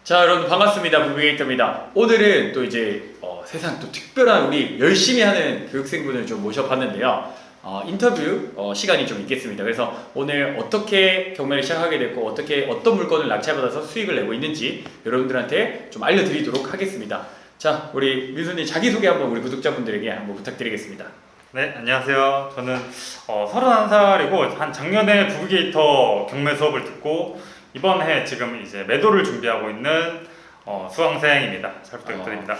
자, 여러분 반갑습니다. 부비게이터입니다. 오늘은 또 이제 세상 또 특별한 우리 열심히 하는 교육생분을 좀 모셔봤는데요. 인터뷰 시간이 좀 있겠습니다. 그래서 오늘 어떻게 경매를 시작하게 됐고 어떤 물건을 낙찰받아서 수익을 내고 있는지 여러분들한테 좀 알려드리도록 하겠습니다. 자, 우리 민수님 자기소개 한번 우리 구독자분들에게 한번 부탁드리겠습니다. 네, 안녕하세요. 저는 31살이고 한 작년에 부비게이터 경매 수업을 듣고 이번 해 지금 이제 매도를 준비하고 있는 수강생입니다. 잘 부탁드립니다.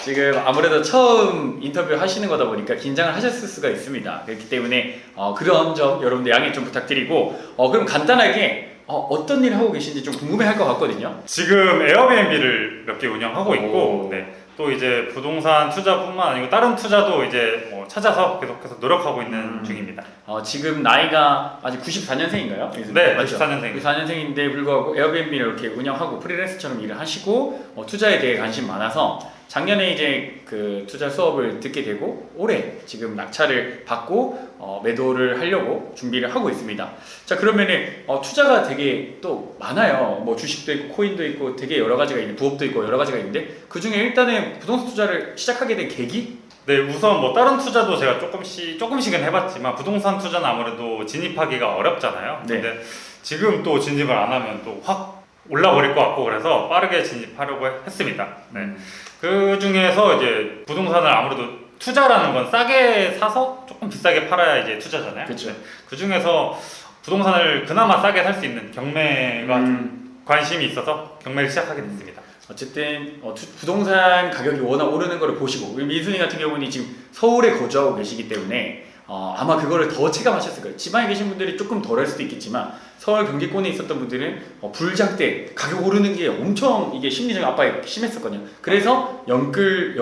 지금 아무래도 처음 인터뷰 하시는 거다 보니까 긴장을 하셨을 수가 있습니다. 그렇기 때문에 그런 점 여러분들 양해 좀 부탁드리고 그럼 간단하게 어떤 일을 하고 계신지 좀 궁금해할 것 같거든요. 지금 에어비앤비를 몇 개 운영하고 있고 네, 또 이제 부동산 투자뿐만 아니고 다른 투자도 이제 찾아서 계속해서 노력하고 있는 중입니다. 지금 나이가 아직 94년생인가요? 네, 맞죠? 94년생입니다. 94년생인데 불구하고 에어비앤비를 이렇게 운영하고 프리랜서처럼 일을 하시고 투자에 대해 관심 많아서 작년에 이제 그 투자 수업을 듣게 되고 올해 지금 낙찰을 받고 매도를 하려고 준비를 하고 있습니다. 자, 그러면은 투자가 되게 또 많아요. 뭐 주식도 있고 코인도 있고 되게 여러 가지가 있는데 부업도 있고 여러 가지가 있는데 그 중에 일단은 부동산 투자를 시작하게 된 계기? 네, 우선 뭐 다른 투자도 제가 조금씩은 해봤지만 부동산 투자는 아무래도 진입하기가 어렵잖아요. 네. 근데 지금 또 진입을 안 하면 또 확 올라버릴 것 같고 그래서 빠르게 진입하려고 했습니다. 네. 그 중에서 이제 부동산을 아무래도 투자라는 건 싸게 사서 조금 비싸게 팔아야 이제 투자잖아요. 그렇죠. 그 중에서 부동산을 그나마 싸게 살 수 있는 경매가 좀 관심이 있어서 경매를 시작하게 됐습니다. 어쨌든 부동산 가격이 워낙 오르는 걸 보시고 민순이 같은 경우는 지금 서울에 거주하고 계시기 때문에 아마 그거를 더 체감하셨을 거예요. 지방에 계신 분들이 조금 덜할 수도 있겠지만 서울 경기권에 있었던 분들은 불장 때 가격 오르는 게 엄청 이게 심리적 압박이 심했었거든요. 그래서 영끌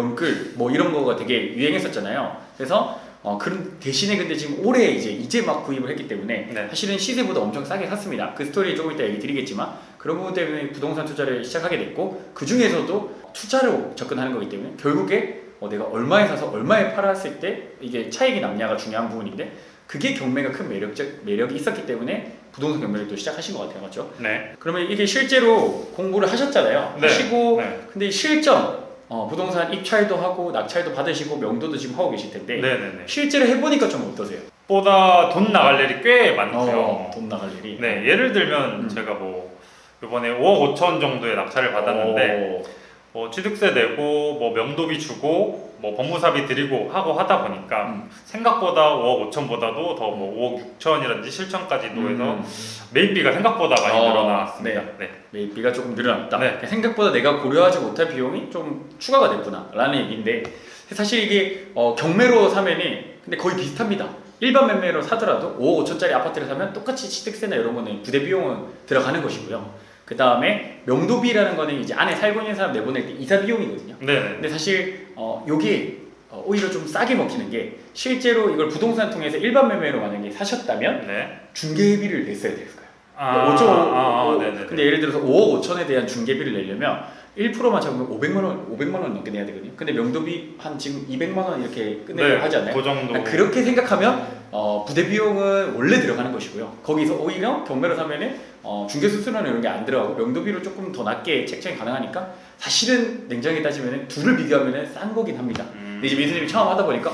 뭐 이런 거가 되게 유행했었잖아요. 그래서 그런 대신에 근데 지금 올해 이제 막 구입을 했기 때문에 네. 사실은 시세보다 엄청 싸게 샀습니다. 그 스토리 조금 이따 얘기 드리겠지만 그런 부분 때문에 부동산 투자를 시작하게 됐고 그 중에서도 투자로 접근하는 거기 때문에 결국에 내가 얼마에 사서 얼마에 팔았을 때 이게 차익이 남냐가 중요한 부분인데 그게 경매가 큰 매력이 있었기 때문에 부동산 경매를 또 시작하신 것 같아요. 맞죠? 네. 그러면 이게 실제로 공부를 하셨잖아요. 네. 하시고 네. 근데 실전 부동산 입찰도 하고 낙찰도 받으시고 명도도 지금 하고 계실 텐데 네네네. 실제로 해보니까 좀 어떠세요? 보다 돈 나갈 일이 꽤 많죠. 돈 나갈 일이. 네, 예를 들면 제가 뭐 이번에 5억 5천 정도의 낙찰을 받았는데 뭐 취득세 내고 뭐 명도비 주고 뭐 법무사비 드리고 하고 하다 보니까 생각보다 5억 5천보다도 더 뭐 5억 6천이라든지 실천까지도 해서 매입비가 생각보다 많이 늘어났습니다. 네. 매입비가 조금 늘어났다. 네. 그러니까 생각보다 내가 고려하지 못할 비용이 좀 추가가 됐구나 라는 얘기인데 사실 이게 경매로 사면이 근데 거의 비슷합니다. 일반 매매로 사더라도 5억 5천짜리 아파트를 사면 똑같이 취득세나 이런 거는 부대 비용은 들어가는 것이고요. 그 다음에 명도비라는 거는 이제 안에 살고 있는 사람 내보낼 때 이사 비용이거든요. 네. 근데 사실 요게 오히려 좀 싸게 먹히는 게 실제로 이걸 부동산 통해서 일반 매매로 만약에 사셨다면 네. 중개비를 냈어야 됐을 네네. 거예요. 근데 예를 들어서 5억 5천에 대한 중개비를 내려면 1%만 잡으면 500만 원 넘게 내야 되거든요. 근데 명도비 한 지금 200만 원 이렇게 끝내려 하지 않나요? 그 정도. 그렇게 생각하면 부대 비용은 원래 들어가는 것이고요. 거기서 오히려 경매로 사면은 중개 수수료나 이런 게 안 들어가고 명도비로 조금 더 낮게 책정이 가능하니까 사실은 냉정하게 따지면 둘을 비교하면 싼 거긴 합니다. 근데 이제 민수님이 처음 하다 보니까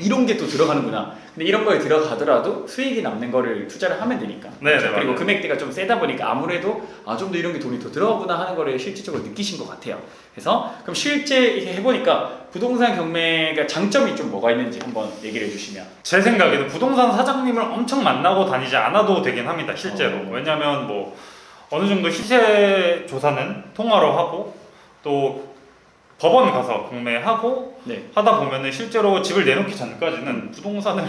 이런 게 또 들어가는구나. 근데 이런 거에 들어가더라도 수익이 남는 거를 투자를 하면 되니까. 네네, 그리고 맞아요. 금액대가 좀 세다 보니까 아무래도 좀 더 이런 게 돈이 더 들어가구나 하는 거를 실질적으로 느끼신 것 같아요. 그래서 그럼 실제 이렇게 해보니까 부동산 경매가 장점이 좀 뭐가 있는지 한번 얘기를 해주시면. 제 생각에는 부동산 사장님을 엄청 만나고 다니지 않아도 되긴 합니다. 실제로. 왜냐면 뭐 어느 정도 시세 조사는 통화로 하고 또 법원 가서 경매하고 하다 보면은 실제로 집을 내놓기 전까지는 부동산을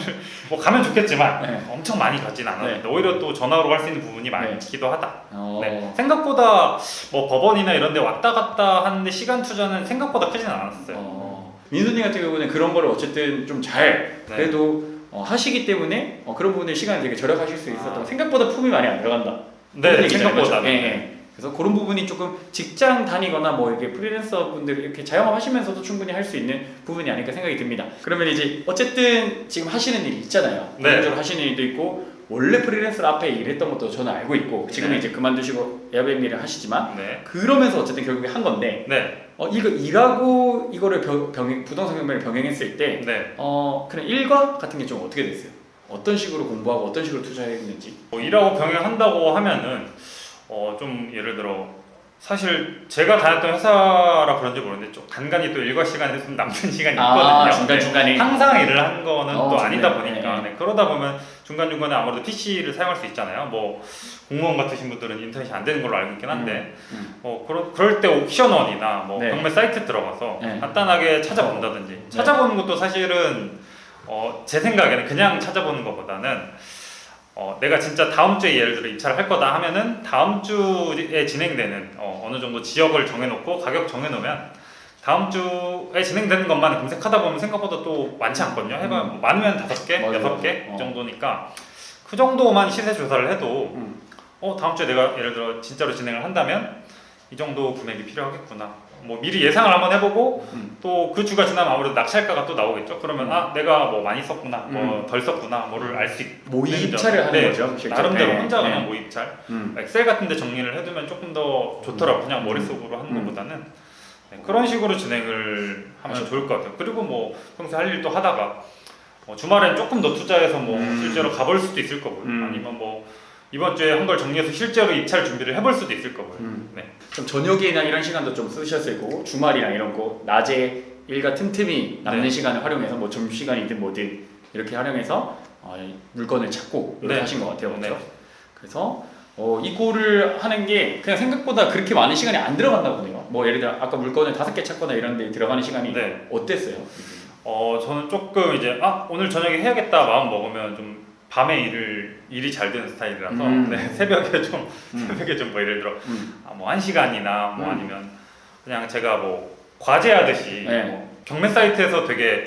뭐 가면 좋겠지만 엄청 많이 가진 않았는데 오히려 또 전화로 할 수 있는 부분이 많기도 하다. 생각보다 뭐 법원이나 이런 데 왔다 갔다 하는데 시간 투자는 생각보다 크진 않았어요. 민수님 같은 경우는 그런 거를 어쨌든 좀 잘 그래도 하시기 때문에 그런 부분에 시간이 되게 절약하실 수 있었던 생각보다 품이 많이 안 들어간다. 네, 생각보다. 그래서 그런 부분이 조금 직장 다니거나 뭐 이렇게 프리랜서 분들 이렇게 자영업 하시면서도 충분히 할 수 있는 부분이 아닐까 생각이 듭니다. 그러면 이제 어쨌든 지금 하시는 일이 있잖아요. 네. 본격적으로 하시는 일도 있고 원래 프리랜서 앞에 일했던 것도 저는 알고 있고 지금 네. 이제 그만두시고 에어비앤비를 하시지만 네. 그러면서 어쨌든 결국에 한 건데 네. 이거 일하고 이거를 부동산 경매를 병행했을 때 네. 그냥 일과 같은 게 좀 어떻게 됐어요? 어떤 식으로 공부하고 어떤 식으로 투자했는지. 뭐 일하고 병행한다고 하면은 좀 예를 들어 사실 제가 다녔던 회사라 그런지 모르는데 좀 간간히 또 일과 시간에 좀 남는 시간이 있거든요. 중간중간에. 네. 항상 일을 하는 거는 또 좋네. 아니다 보니까 네. 네. 그러다 보면 중간중간에 아무래도 PC를 사용할 수 있잖아요. 뭐 공무원 같으신 분들은 인터넷이 안 되는 걸로 알고 있긴 한데 그럴 때 옥션원이나 뭐 네. 경매 사이트 들어가서 네. 간단하게 찾아본다든지 찾아보는 것도 사실은 제 생각에는 그냥 찾아보는 것보다는 내가 진짜 다음 주에 예를 들어 입찰을 할 거다 하면은 다음 주에 진행되는 어느 정도 지역을 정해놓고 가격 정해놓으면 다음 주에 진행되는 것만 검색하다 보면 생각보다 또 많지 않거든요. 해봐 뭐 많으면 5개, 맞아요. 6개 정도니까 그 정도만 시세 조사를 해도 다음 주에 내가 예를 들어 진짜로 진행을 한다면 이 정도 금액이 필요하겠구나. 뭐 미리 예상을 한번 해보고 또 그 주가 지나면 아무래도 낙찰가가 또 나오겠죠. 그러면 내가 뭐 많이 썼구나, 뭐 덜 썼구나, 뭐를 알 수 있고 모의 입찰을 하는 거죠. 실제. 나름대로 네. 혼자 네. 그냥 모의 입찰. 엑셀 같은데 정리를 해두면 조금 더 좋더라고. 그냥 머릿속으로 하는 것보다는 그런 식으로 진행을 하면 좋을 것 같아요. 그리고 뭐 평소에 할 일도 하다가 주말엔 조금 더 투자해서 뭐 실제로 가볼 수도 있을 거고요. 아니면 뭐 이번 주에 한 걸 정리해서 실제로 입찰 준비를 해볼 수도 있을 거고요. 네. 좀 저녁이나 이런 시간도 좀 쓰셨을 거고 주말이랑 이런 거 낮에 일과 틈틈이 남는 네. 시간을 활용해서 뭐 점심시간이든 뭐든 이렇게 활용해서 물건을 찾고 이렇게 네. 하신 것 같아요. 그렇죠? 네. 그래서 이거를 하는 게 그냥 생각보다 그렇게 많은 시간이 안 들어간다 보네요. 뭐 예를 들어 아까 물건을 5개 찾거나 이런 데 들어가는 시간이 네. 어땠어요? 저는 조금 이제 오늘 저녁에 해야겠다 마음 먹으면 좀 밤에 일이 잘 되는 스타일이라서 네, 새벽에 좀 뭐 예를 들어 뭐 1시간이나 뭐 아니면 그냥 제가 뭐 과제하듯이 네. 뭐 경매 사이트에서 되게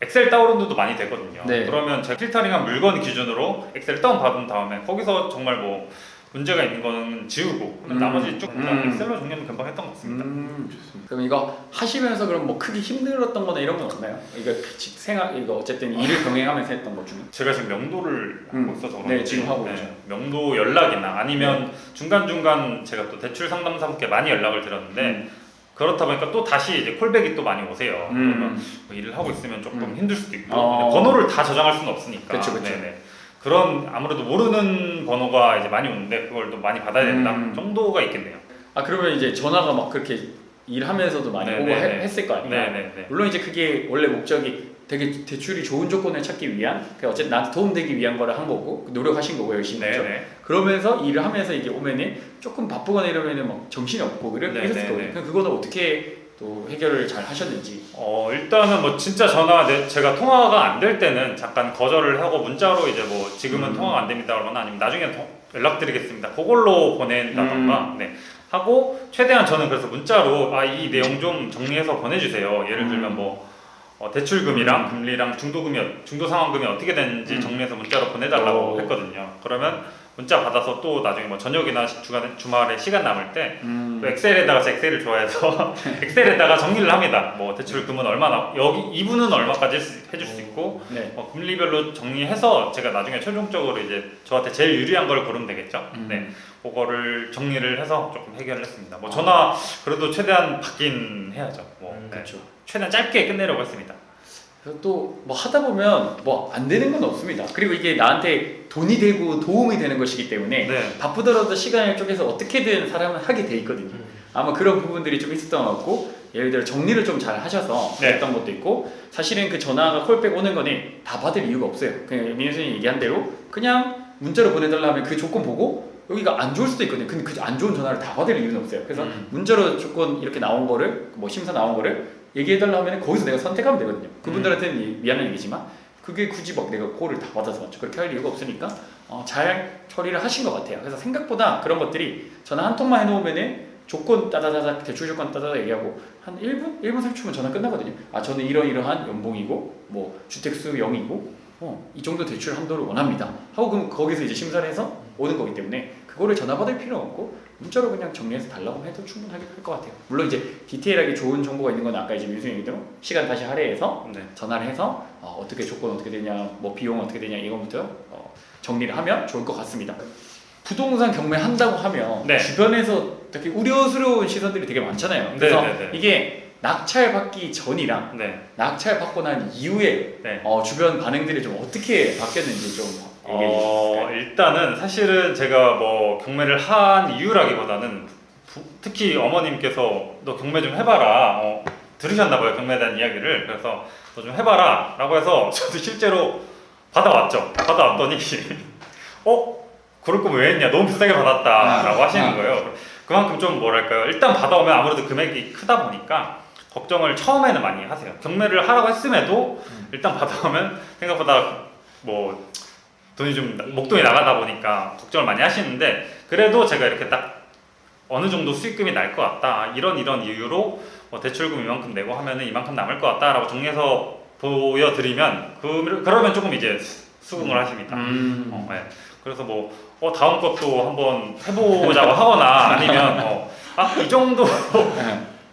엑셀 다운로드도 많이 되거든요. 네. 그러면 제가 필터링한 물건 기준으로 엑셀 다운 받은 다음에 거기서 정말 뭐 문제가 있는 거는 지우고 나머지 쭉 엑셀로 정리는 금방 했던 것 같습니다. 좋습니다. 그럼 이거 하시면서 그럼 뭐 크게 힘들었던 거나 이런 건 없나요? 이거 어쨌든 일을 병행하면서 했던 것 중에. 제가 지금 명도를 하고 있어서 그런지 네, 지금 하고 있죠. 명도 연락이나 아니면 중간중간 제가 또 대출 상담사분께 많이 연락을 드렸는데 그렇다 보니까 또 다시 이제 콜백이 또 많이 오세요. 그러면 뭐 일을 하고 있으면 조금 힘들 수도 있고 번호를 다 저장할 수는 없으니까. 그렇죠. 네네. 그런 아무래도 모르는 번호가 이제 많이 오는데 그걸 또 많이 받아야 된다 정도가 있겠네요. 그러면 이제 전화가 막 그렇게 일하면서도 많이 오고 했을 거 아니에요? 네네네. 물론 이제 그게 원래 목적이 되게 대출이 좋은 조건을 찾기 위한 어쨌든 나한테 도움되기 위한 거를 한 거고 노력하신 거고 열심히 그렇죠? 그러면서 일을 하면서 이게 오면은 조금 바쁘거나 이러면은 막 정신이 없고 이랬을 거예요. 그거는 어떻게 또 해결을 잘 하셨는지. 일단은 뭐 진짜 제가 통화가 안 될 때는 잠깐 거절을 하고 문자로 이제 뭐 지금은 통화가 안 됩니다 그러거나 아니면 나중에 연락드리겠습니다 그걸로 보낸다던가 하고 최대한 저는 그래서 문자로 이 내용 좀 정리해서 보내주세요. 예를 들면 뭐 대출금이랑 금리랑 중도상환금이 어떻게 되는지 정리해서 문자로 보내달라고 했거든요. 그러면 문자 받아서 또 나중에 뭐 저녁이나 주말에 시간 남을 때 또 엑셀에다가 제가 엑셀을 좋아해서 엑셀에다가 정리를 합니다. 뭐 대출금은 얼마나 여기 이분은 얼마까지 해줄 수 있고 금리별로 정리해서 제가 나중에 최종적으로 이제 저한테 제일 유리한 걸 고르면 되겠죠. 네, 그거를 정리를 해서 조금 해결을 했습니다. 뭐 전화 그래도 최대한 받긴 해야죠. 그렇죠. 최대한 짧게 끝내려고 했습니다. 또 뭐 하다 보면 뭐 안 되는 건 없습니다. 그리고 이게 나한테 돈이 되고 도움이 되는 것이기 때문에 바쁘더라도 시간을 쪼개서 어떻게든 사람은 하게 돼 있거든요. 아마 그런 부분들이 좀 있었던 것 같고 예를 들어 정리를 좀 잘 하셔서 했던 것도 있고 사실은 그 전화가 콜백 오는 거는 다 받을 이유가 없어요. 그냥 민수님 얘기한 대로 그냥 문자로 보내달라 하면 그 조건 보고 여기가 안 좋을 수도 있거든요. 근데 그 안 좋은 전화를 다 받을 이유는 없어요. 그래서 문자로 조건 이렇게 나온 거를 뭐 심사 나온 거를 얘기해달라 하면 거기서 내가 선택하면 되거든요. 그분들한테는 미안한 얘기지만 그게 굳이 막 내가 콜을 다 받아서 그렇게 할 이유가 없으니까 잘 처리를 하신 것 같아요. 그래서 생각보다 그런 것들이 전화 한 통만 해놓으면은 조건 따다다닥 대출 조건 따다닥 얘기하고 한 1분 30초면 전화 끝나거든요. 저는 이러이러한 연봉이고 뭐 주택수 0이고 이 정도 대출 한도를 원합니다 하고 그럼 거기서 이제 심사를 해서 오는 거기 때문에 그거를 전화 받을 필요가 없고 문자로 그냥 정리해서 달라고 해도 충분할 것 같아요. 물론 이제 디테일하게 좋은 정보가 있는 건 아까 이제 민수님 얘기대로 시간 다시 할애해서 네. 전화를 해서 어떻게 조건 어떻게 되냐, 뭐 비용 어떻게 되냐 이거부터 정리를 하면 좋을 것 같습니다. 부동산 경매한다고 하면 네. 주변에서 되게 우려스러운 시선들이 되게 많잖아요. 그래서 네. 이게 낙찰받기 전이랑 네. 낙찰받고 난 이후에 네. 주변 반응들이 좀 어떻게 바뀌었는지 좀 얘기해 주실까요? 일단은 사실은 제가 뭐 경매를 한 이유라기보다는 특히 어머님께서 너 경매 좀 해봐라 들으셨나봐요 경매에 대한 이야기를. 그래서 너 좀 해봐라 라고 해서 저도 실제로 받아왔더니 그럴 거면 왜 했냐, 너무 비싸게 받았다 라고 하시는 거예요. 그만큼 좀 뭐랄까요, 일단 받아오면 아무래도 금액이 크다 보니까 걱정을 처음에는 많이 하세요. 경매를 하라고 했음에도 일단 받아오면 생각보다 뭐 돈이 좀 목돈이 나가다 보니까 걱정을 많이 하시는데, 그래도 제가 이렇게 딱 어느 정도 수익금이 날 것 같다, 이런 이유로 뭐 대출금 이만큼 내고 하면은 이만큼 남을 것 같다 라고 정리해서 보여드리면 그러면 조금 이제 수긍을 하십니다. 네. 그래서 뭐 다음 것도 한번 해보자고 하거나 아니면 이 정도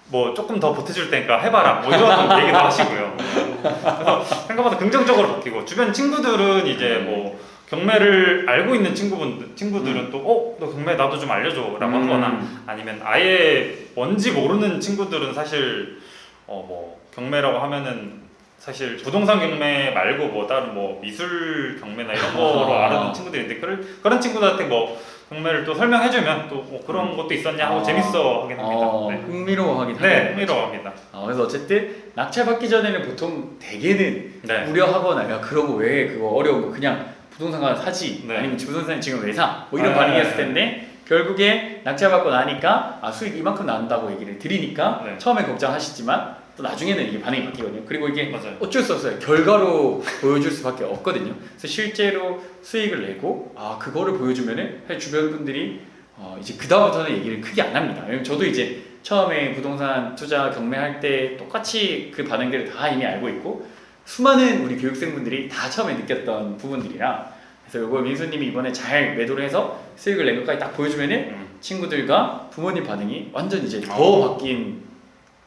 뭐 조금 더 보태줄 테니까 해봐라 뭐 이런 얘기도 하시고요. 그래서 생각보다 긍정적으로 바뀌고, 주변 친구들은 이제 뭐 경매를 알고 있는 친구들은 또 너 경매 나도 좀 알려줘라고 하거나, 아니면 아예 뭔지 모르는 친구들은 사실 뭐 경매라고 하면은 사실 부동산 경매 말고 뭐 다른 뭐 미술 경매나 이런 거로 아는 친구들이 있는데, 그런 친구들한테 뭐 경매를 또 설명해주면 또 그런 것도 있었냐 하고 재밌어 하긴 합니다. 네. 흥미로워하긴 네, 하네요. 흥미로워합니다. 그래서 어쨌든 낙찰받기 전에는 보통 대개는 네. 우려하거나 야 그러고 왜 그거 어려운 거 그냥 부동산 가서 사지, 네. 아니면 부동산 지금 왜 사? 뭐 이런 반응이었을 텐데 결국에 낙찰받고 나니까 수익 이만큼 나온다고 얘기를 드리니까 네. 처음에 걱정하시지만 또 나중에는 이게 반응이 바뀌거든요. 그리고 이게 맞아요. 어쩔 수 없어요. 결과로 보여줄 수밖에 없거든요. 그래서 실제로 수익을 내고 그거를 보여주면은 사실 주변 분들이 이제 그 다음부터는 얘기를 크게 안 합니다. 왜냐면 저도 이제 처음에 부동산 투자 경매할 때 똑같이 그 반응들을 다 이미 알고 있고, 수많은 우리 교육생분들이 다 처음에 느꼈던 부분들이라, 그래서 이거 민수님이 이번에 잘 매도를 해서 수익을 낸 것까지 딱 보여주면은 친구들과 부모님 반응이 완전 이제 더 바뀐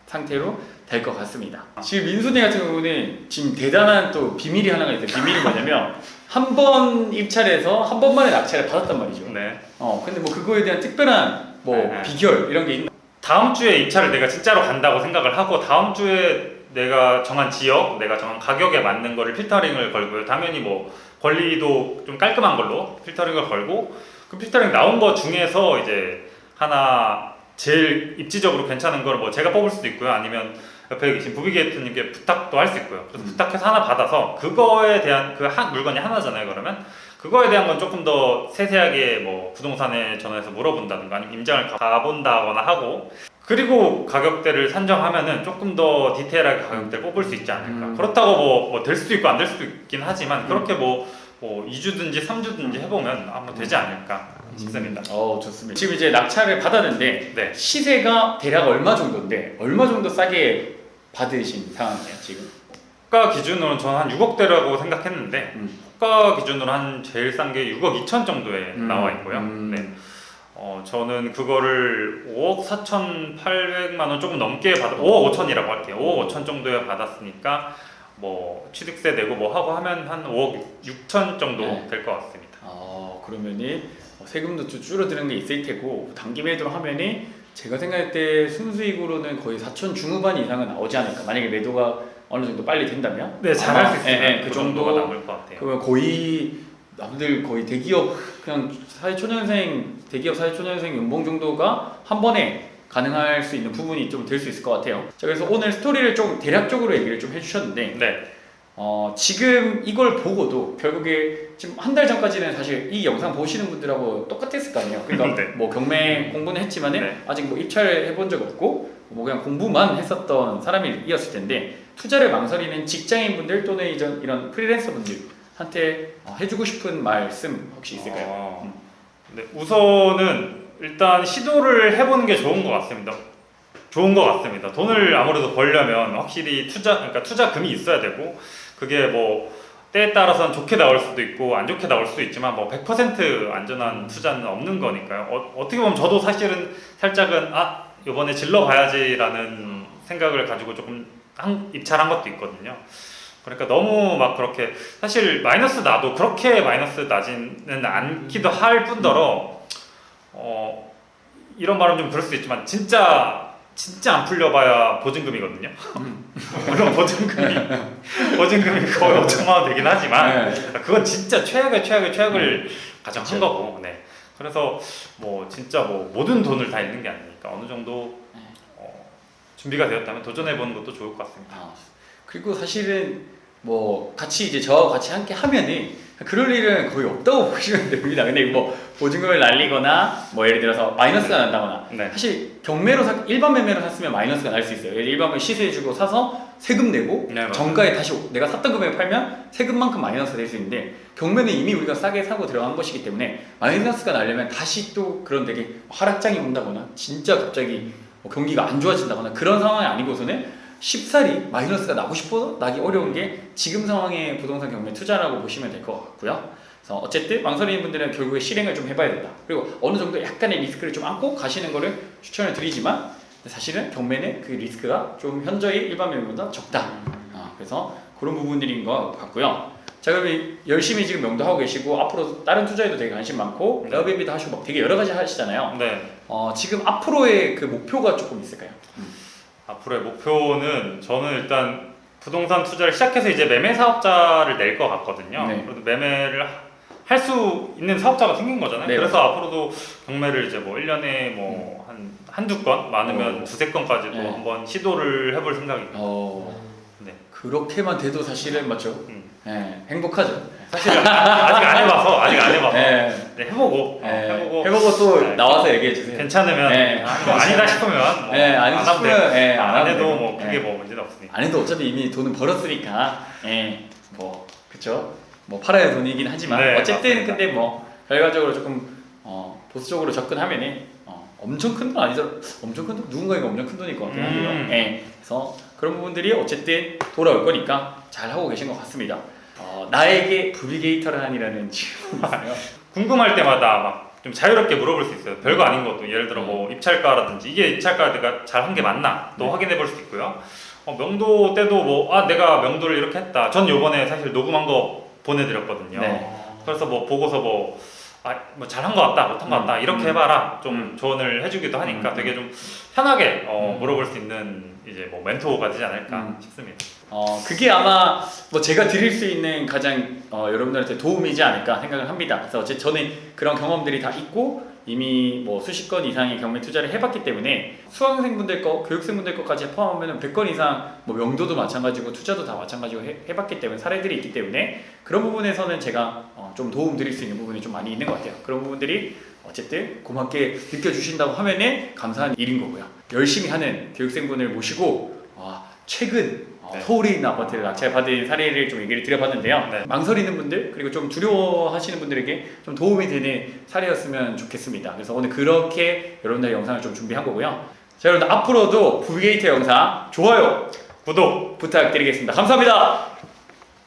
상태로 될 것 같습니다. 지금 민수님 같은 경우는 지금 대단한 또 비밀이 하나가 있어요. 비밀이 뭐냐면 한 번 입찰해서 한 번만에 낙찰을 받았단 말이죠. 네. 근데 뭐 그거에 대한 특별한 뭐 비결 이런 게 있나? 다음 주에 입찰을 내가 진짜로 간다고 생각을 하고, 다음 주에 내가 정한 지역, 내가 정한 가격에 맞는 거를 필터링을 걸고요. 당연히 뭐 권리도 좀 깔끔한 걸로 필터링을 걸고, 그 필터링 나온 거 중에서 이제 하나 제일 입지적으로 괜찮은 걸 뭐 제가 뽑을 수도 있고요. 아니면 옆에 계신 부비게이트님께 부탁도 할 수 있고요. 그래서 부탁해서 하나 받아서 그거에 대한 물건이 하나잖아요. 그러면 그거에 대한 건 조금 더 세세하게 뭐 부동산에 전화해서 물어본다든가 아니면 임장을 가본다거나 하고, 그리고 가격대를 산정하면은 조금 더 디테일하게 가격대를 뽑을 수 있지 않을까. 그렇다고 뭐 될 수도 있고 안 될 수도 있긴 하지만 그렇게 뭐 2주든지 3주든지 해보면 아마 되지 않을까 싶습니다. 좋습니다. 지금 이제 낙찰을 받았는데 네. 시세가 대략 얼마 정도인데 얼마 정도 싸게 받으신 상황이에요 지금? 호가 기준으로는 저는 한 6억대라고 생각했는데 호가 기준으로 한 제일 싼 게 6억 2천 정도에 나와 있고요. 네. 저는 그거를 5억 4,800만 원 조금 넘게 5억 5천이라고 할게요. 5억 5천 정도에 받았으니까 뭐 취득세 내고 뭐 하고 하면 한 5억 6천 정도 될 것 같습니다. 그러면은 세금도 좀 줄어드는 게 있을 테고, 단기 매도로 하면은 제가 생각할 때 순수익으로는 거의 4천 중후반 이상은 나오지 않을까. 만약에 매도가 어느 정도 빨리 된다면. 네, 잘할 수 있으면 그 정도가 정도 남을 것 같아요. 그러면 거의 남들 거의 대기업 그냥 대기업 사회초년생 연봉 정도가 한 번에 가능할 수 있는 부분이 좀 될 수 있을 것 같아요. 자, 그래서 오늘 스토리를 좀 대략적으로 얘기를 좀 해주셨는데, 네. 지금 이걸 보고도 결국에 지금 한 달 전까지는 사실 이 영상 보시는 분들하고 똑같았을 거 아니에요. 그러니까 네. 뭐 경매 공부는 했지만은 네. 아직 뭐 입찰 해본 적 없고 뭐 그냥 공부만 했었던 사람이었을 텐데, 투자를 망설이는 직장인 분들 또는 이런 프리랜서 분들한테 해주고 싶은 말씀 혹시 있을까요? 네, 우선은 일단 시도를 해보는 게 좋은 것 같습니다. 돈을 아무래도 벌려면 확실히 그러니까 투자금이 있어야 되고, 그게 뭐 때에 따라서는 좋게 나올 수도 있고 안 좋게 나올 수도 있지만 뭐 100% 안전한 투자는 없는 거니까요. 어떻게 보면 저도 사실은 살짝은 이번에 질러봐야지라는 생각을 가지고 조금 입찰한 것도 있거든요. 그러니까 너무 막 그렇게 사실 마이너스 나도 그렇게 마이너스 나지는 않기도 할 뿐더러 이런 말은 좀 그럴 수 있지만 진짜 안 풀려봐야 보증금이거든요. 물론 보증금이 거의 5천만 원 되긴 하지만 그건 진짜 최악을 가정한 그쵸. 거고. 네. 그래서 뭐 진짜 뭐 모든 돈을 다 잃는 게 아니니까 어느 정도 준비가 되었다면 도전해 보는 것도 좋을 것 같습니다. 그리고 사실은 뭐 같이 이제 저와 같이 함께 하면은 그럴 일은 거의 없다고 보시면 됩니다. 근데 뭐 보증금을 날리거나 뭐 예를 들어서 마이너스가 난다거나 네. 사실 경매로 일반 매매로 샀으면 마이너스가 날 수 있어요. 일반 매매 시세해주고 사서 세금 내고 네, 맞아요. 정가에 다시 내가 샀던 금액에 팔면 세금만큼 마이너스가 될 수 있는데 경매는 이미 우리가 싸게 사고 들어간 것이기 때문에 마이너스가 나려면 다시 또 그런 되게 하락장이 온다거나 진짜 갑자기 뭐 경기가 안 좋아진다거나 그런 상황이 아니고서는 쉽사리 마이너스가 나고 싶어도 나기 어려운 게 지금 상황의 부동산 경매 투자라고 보시면 될 것 같고요. 그래서 어쨌든 망설이는 분들은 결국에 실행을 좀 해봐야 된다. 그리고 어느 정도 약간의 리스크를 좀 안고 가시는 거를 추천을 드리지만 사실은 경매는 그 리스크가 좀 현저히 일반 매매보다 적다. 그래서 그런 부분들인 것 같고요. 자, 그러면 열심히 지금 명도하고 계시고 앞으로 다른 투자에도 되게 관심 많고 에어비앤비도 하시고 막 되게 여러 가지 하시잖아요. 네. 지금 앞으로의 그 목표가 조금 있을까요? 앞으로의 목표는 저는 일단 부동산 투자를 시작해서 이제 매매 사업자를 낼 것 같거든요. 네. 그래도 매매를 할 수 있는 사업자가 생긴 거잖아요. 네. 그래서 앞으로도 경매를 이제 뭐 1년에 뭐 한두 건, 많으면 두세 건까지도 네. 한번 시도를 해볼 생각입니다. 네. 그렇게만 돼도 사실은 맞죠? 네, 행복하죠. 사실 아직 안 해봐서 네. 네, 해보고 해보고 또 네. 나와서 얘기해 주세요. 괜찮으면 네. 뭐 아니다 싶으면 뭐 네, 아니 안 하면 싶으면 돼. 안 안 하면 해도 되고. 뭐 그게 네. 뭐 문제는 없으니까. 안 해도 어차피 이미 돈은 벌었으니까, 뭐 그쵸? 뭐 팔아야 돈이긴 하지만 네, 어쨌든 맞습니다. 근데 뭐 결과적으로 조금 보수적으로 접근하면은 엄청 큰 돈 아니죠? 엄청 큰 돈? 누군가에게 엄청 큰 돈일 것 같긴 한데요. 네, 그래서 그런 부분들이 어쨌든 돌아올 거니까 잘 하고 계신 것 같습니다. 나에게 부비게이터란이라는 질문이 있어요. 궁금할 때마다 막 좀 자유롭게 물어볼 수 있어요. 별거 아닌 것도 예를 들어 뭐 입찰가라든지 이게 입찰가 내가 잘 한 게 맞나 또 확인해 볼 수 있고요. 명도 때도 뭐 내가 명도를 이렇게 했다. 전 요번에 사실 녹음한 거 보내드렸거든요. 네. 그래서 뭐 보고서 뭐 잘한 거 같다, 못한 거 같다 이렇게 해봐라 좀 조언을 해주기도 하니까 되게 좀 편하게 물어볼 수 있는 이제 뭐 멘토가 되지 않을까 싶습니다. 그게 아마 뭐 제가 드릴 수 있는 가장 여러분들한테 도움이지 않을까 생각을 합니다. 그래서 어쨌든 저는 그런 경험들이 다 있고 이미 뭐 수십 건 이상의 경매 투자를 해봤기 때문에 수강생분들 거, 교육생분들 거까지 포함하면 100건 이상 뭐 명도도 마찬가지고 투자도 다 마찬가지고 해봤기 때문에 사례들이 있기 때문에 그런 부분에서는 제가 좀 도움 드릴 수 있는 부분이 좀 많이 있는 것 같아요. 그런 부분들이 어쨌든 고맙게 느껴주신다고 하면은 감사한 일인 거고요. 열심히 하는 교육생분을 모시고 최근 서울에 있는 아파트를 낙찰받은 사례를 좀 얘기를 드려봤는데요. 네. 망설이는 분들 그리고 좀 두려워하시는 분들에게 좀 도움이 되는 사례였으면 좋겠습니다. 그래서 오늘 그렇게 여러분들의 영상을 좀 준비한 거고요. 자, 여러분들 앞으로도 부비게이터 영상 좋아요, 구독 부탁드리겠습니다. 감사합니다.